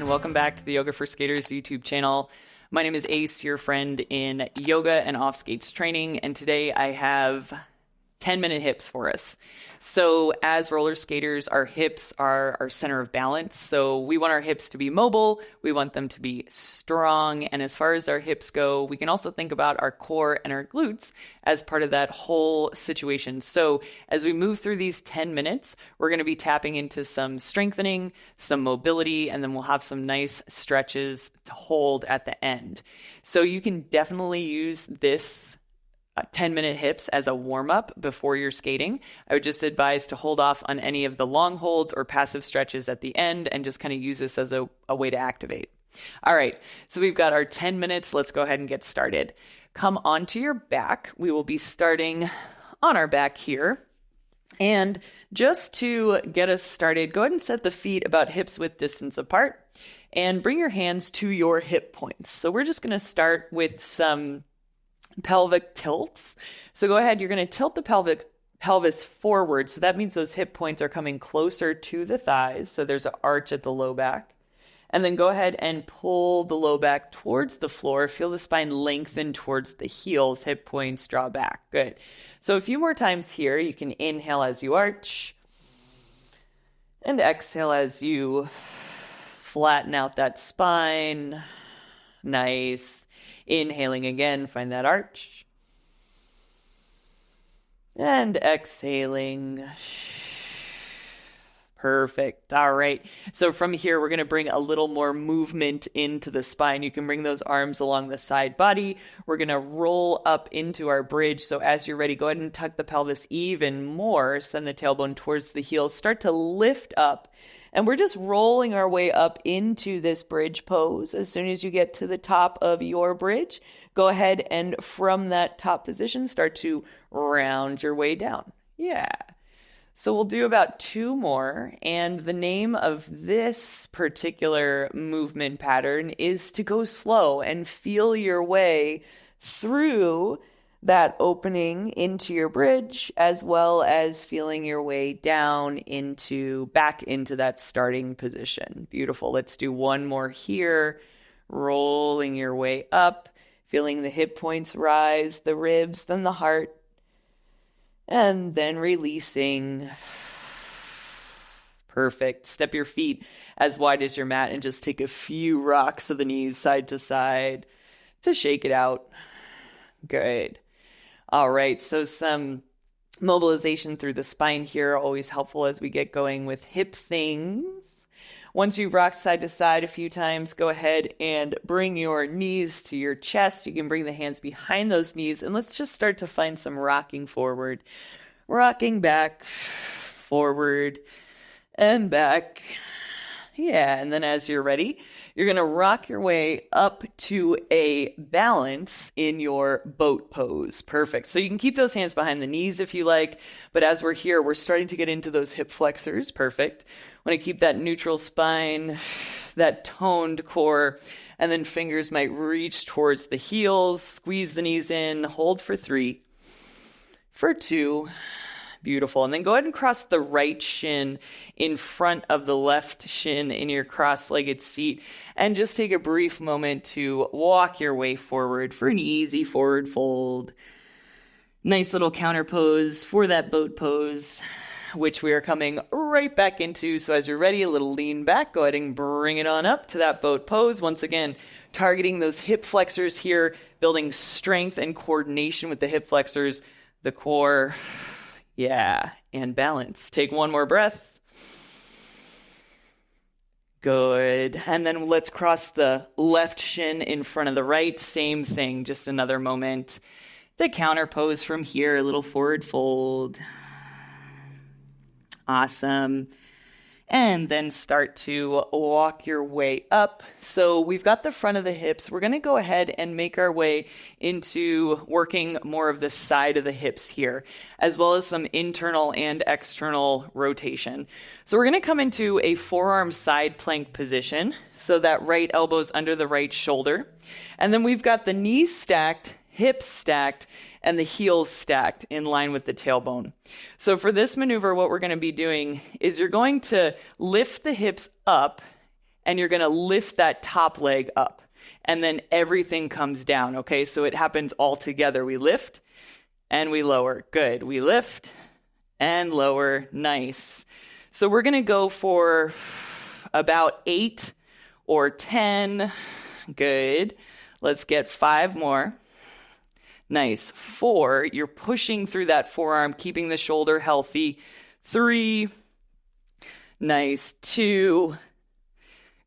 and welcome back to the Yoga for Skaters YouTube channel. My name is Ace, your friend in yoga and off skates training, and today I have 10-minute hips for us. So as roller skaters, our hips are our center of balance. So we want our hips to be mobile. We want them to be strong. And as far as our hips go, we can also think about our core and our glutes as part of that whole situation. So as we move through these 10 minutes, we're going to be tapping into some strengthening, some mobility, and then we'll have some nice stretches to hold at the end. So you can definitely use this 10-minute hips as a warm-up before you're skating. I would just advise to hold off on any of the long holds or passive stretches at the end and just kind of use this as a way to activate. All right, so we've got our 10 minutes. Let's go ahead and get started. Come onto your back. We will be starting on our back here. And just to get us started, go ahead and set the feet about hips width distance apart and bring your hands to your hip points. So we're just going to start with some pelvic tilts. So go ahead, you're going to tilt the pelvis forward. So that means those hip points are coming closer to the thighs. So there's an arch at the low back. And then go ahead and pull the low back towards the floor. Feel the spine lengthen towards the heels, hip points draw back. Good. So a few more times here. You can inhale as you arch and exhale as you flatten out that spine. Nice. Inhaling again, find that arch. And exhaling. Perfect. All right. So from here, we're going to bring a little more movement into the spine. You can bring those arms along the side body. We're going to roll up into our bridge. So as you're ready, go ahead and tuck the pelvis even more. Send the tailbone towards the heels. Start to lift up. And we're just rolling our way up into this bridge pose. As soon as you get to the top of your bridge, go ahead and from that top position, start to round your way down. Yeah. So we'll do about 2 more. And the name of this particular movement pattern is to go slow and feel your way through that opening into your bridge, as well as feeling your way down back into that starting position. Beautiful. Let's do 1 more here. Rolling your way up, feeling the hip points rise, the ribs, then the heart, and then releasing. Perfect. Step your feet as wide as your mat and just take a few rocks of the knees side to side to shake it out. Good. All right, so some mobilization through the spine here, always helpful as we get going with hip things. Once you've rocked side to side a few times, go ahead and bring your knees to your chest. You can bring the hands behind those knees, and let's just start to find some rocking forward. Rocking back, forward, and back. Yeah, and then as you're ready, you're going to rock your way up to a balance in your boat pose. Perfect. So you can keep those hands behind the knees if you like, but as we're here, we're starting to get into those hip flexors. Perfect. Want to keep that neutral spine, that toned core, and then fingers might reach towards the heels, squeeze the knees in, hold for 3, for 2, beautiful. And then go ahead and cross the right shin in front of the left shin in your cross-legged seat and just take a brief moment to walk your way forward for an easy forward fold. Nice little counter pose for that boat pose, which we are coming right back into. So as you're ready, a little lean back, go ahead and bring it on up to that boat pose. Once again, targeting those hip flexors here, building strength and coordination with the hip flexors, the core. Yeah, and balance. Take 1 more breath. Good. And then let's cross the left shin in front of the right. Same thing, just another moment. The counter pose from here, a little forward fold. Awesome. And then start to walk your way up. So we've got the front of the hips. We're going to go ahead and make our way into working more of the side of the hips here, as well as some internal and external rotation. So we're going to come into a forearm side plank position. So that right elbow's under the right shoulder. And then we've got the knees stacked, hips stacked, and the heels stacked in line with the tailbone. So for this maneuver, what we're going to be doing is you're going to lift the hips up and you're going to lift that top leg up. And then everything comes down, okay? So it happens all together. We lift and we lower. Good. We lift and lower. Nice. So we're going to go for about 8 or 10. Good. Let's get 5 more. Nice. 4. You're pushing through that forearm, keeping the shoulder healthy. 3. Nice. 2.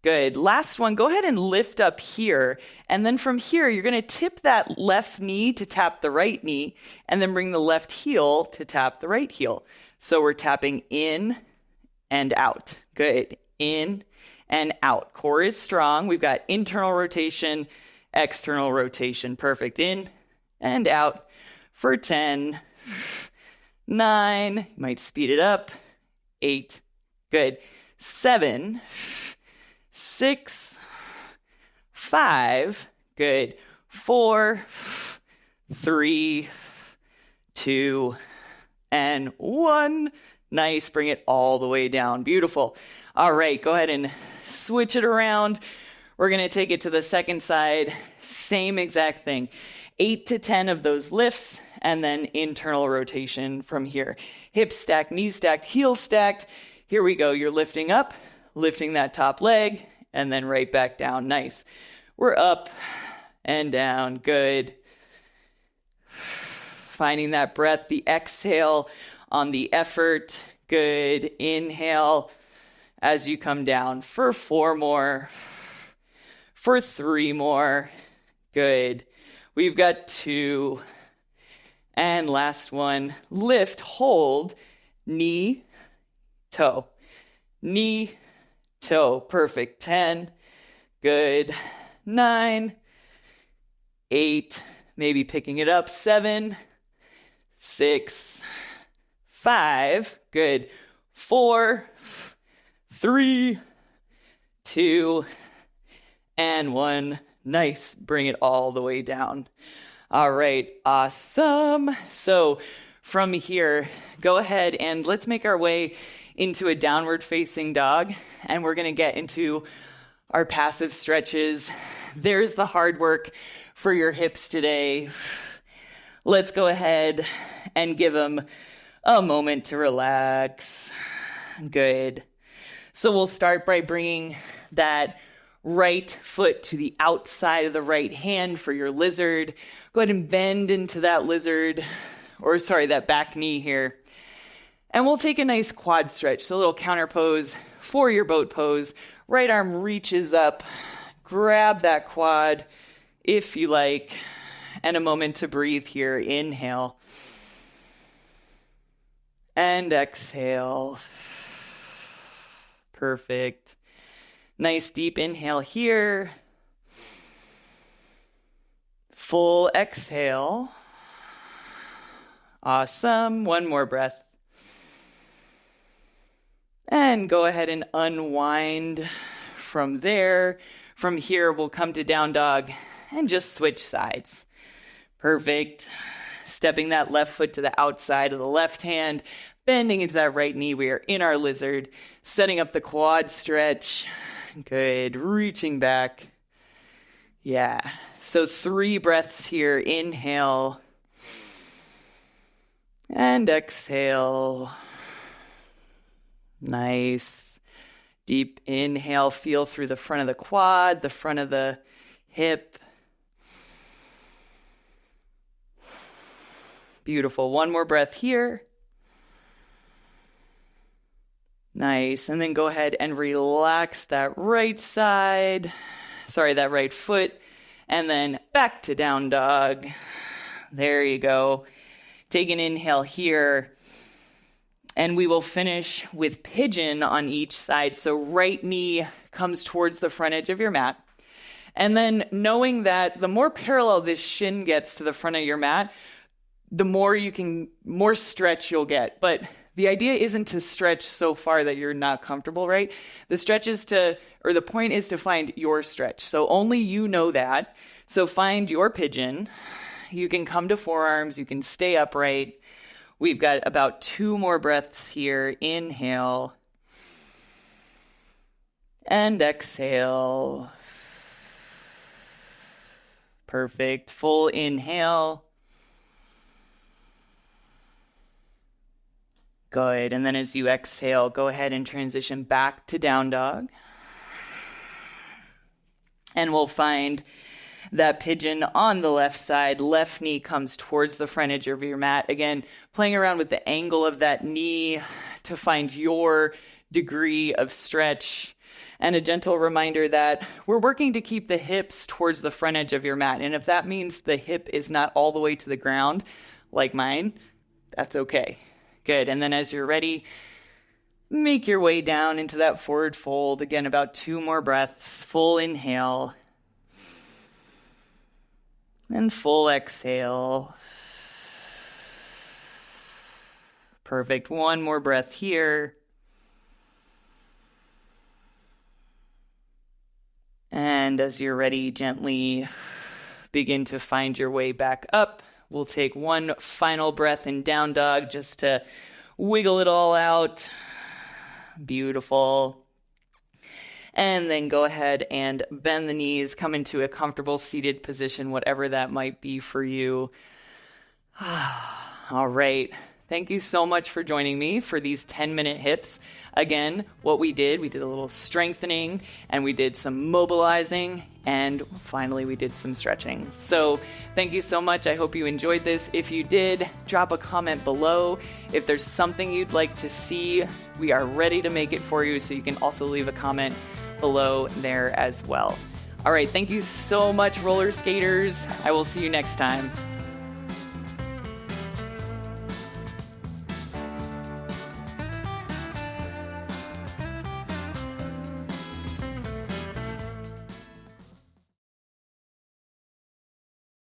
Good. Last one. Go ahead and lift up here. And then from here, you're going to tip that left knee to tap the right knee, and then bring the left heel to tap the right heel. So we're tapping in and out. Good. In and out. Core is strong. We've got internal rotation, external rotation. Perfect. In and out for 10, 9. You might speed it up. 8. Good. 7, 6, 5. Good. 4, 3, 2, and 1. Nice. Bring it all the way down. Beautiful. All right. Go ahead and switch it around. We're going to take it to the second side. Same exact thing. 8 to 10 of those lifts, and then internal rotation from here. Hips stacked, knees stacked, heels stacked. Here we go. You're lifting up, lifting that top leg, and then right back down. Nice. We're up and down. Good. Finding that breath, the exhale on the effort. Good. Inhale as you come down for 4 more, for 3 more. Good. We've got 2. And last one. Lift, hold, knee, toe. Knee, toe. Perfect. 10. Good. 9. 8. Maybe picking it up. 7. 6. 5. Good. 4. 3. 2. And 1. Nice. Bring it all the way down. All right. Awesome. So from here, go ahead and let's make our way into a downward facing dog. And we're going to get into our passive stretches. There's the hard work for your hips today. Let's go ahead and give them a moment to relax. Good. So we'll start by bringing that right foot to the outside of the right hand for your lizard. Go ahead and bend into that lizard, that back knee here. And we'll take a nice quad stretch, so a little counter pose for your boat pose. Right arm reaches up, grab that quad if you like, and a moment to breathe here. Inhale and exhale. Perfect. Nice deep inhale here. Full exhale. Awesome. One more breath. And go ahead and unwind from there. From here, we'll come to down dog and just switch sides. Perfect. Stepping that left foot to the outside of the left hand, bending into that right knee. We are in our lizard, setting up the quad stretch. Good. Reaching back. Yeah. So 3 breaths here. Inhale and exhale. Nice. Deep inhale. Feel through the front of the quad, the front of the hip. Beautiful. One more breath here. Nice. And then go ahead and relax that right foot. And then back to down dog. There you go. Take an inhale here. And we will finish with pigeon on each side. So right knee comes towards the front edge of your mat. And then knowing that the more parallel this shin gets to the front of your mat, the more stretch you'll get. But the idea isn't to stretch so far that you're not comfortable, right? The point is to find your stretch. So only you know that. So find your pigeon. You can come to forearms. You can stay upright. We've got about 2 more breaths here. Inhale. And exhale. Perfect. Full inhale. Good. And then as you exhale, go ahead and transition back to down dog. And we'll find that pigeon on the left side. Left knee comes towards the front edge of your mat. Again, playing around with the angle of that knee to find your degree of stretch. And a gentle reminder that we're working to keep the hips towards the front edge of your mat. And if that means the hip is not all the way to the ground, like mine, that's okay. Good. And then as you're ready, make your way down into that forward fold. Again, about 2 more breaths. Full inhale. And full exhale. Perfect. 1 more breath here. And as you're ready, gently begin to find your way back up. We'll take 1 final breath in down dog just to wiggle it all out. Beautiful. And then go ahead and bend the knees, come into a comfortable seated position, whatever that might be for you. All right. Thank you so much for joining me for these 10-minute hips. Again, what we did a little strengthening, and we did some mobilizing, and finally we did some stretching. So thank you so much. I hope you enjoyed this. If you did, drop a comment below. If there's something you'd like to see, we are ready to make it for you, so you can also leave a comment below there as well. All right, thank you so much, roller skaters. I will see you next time.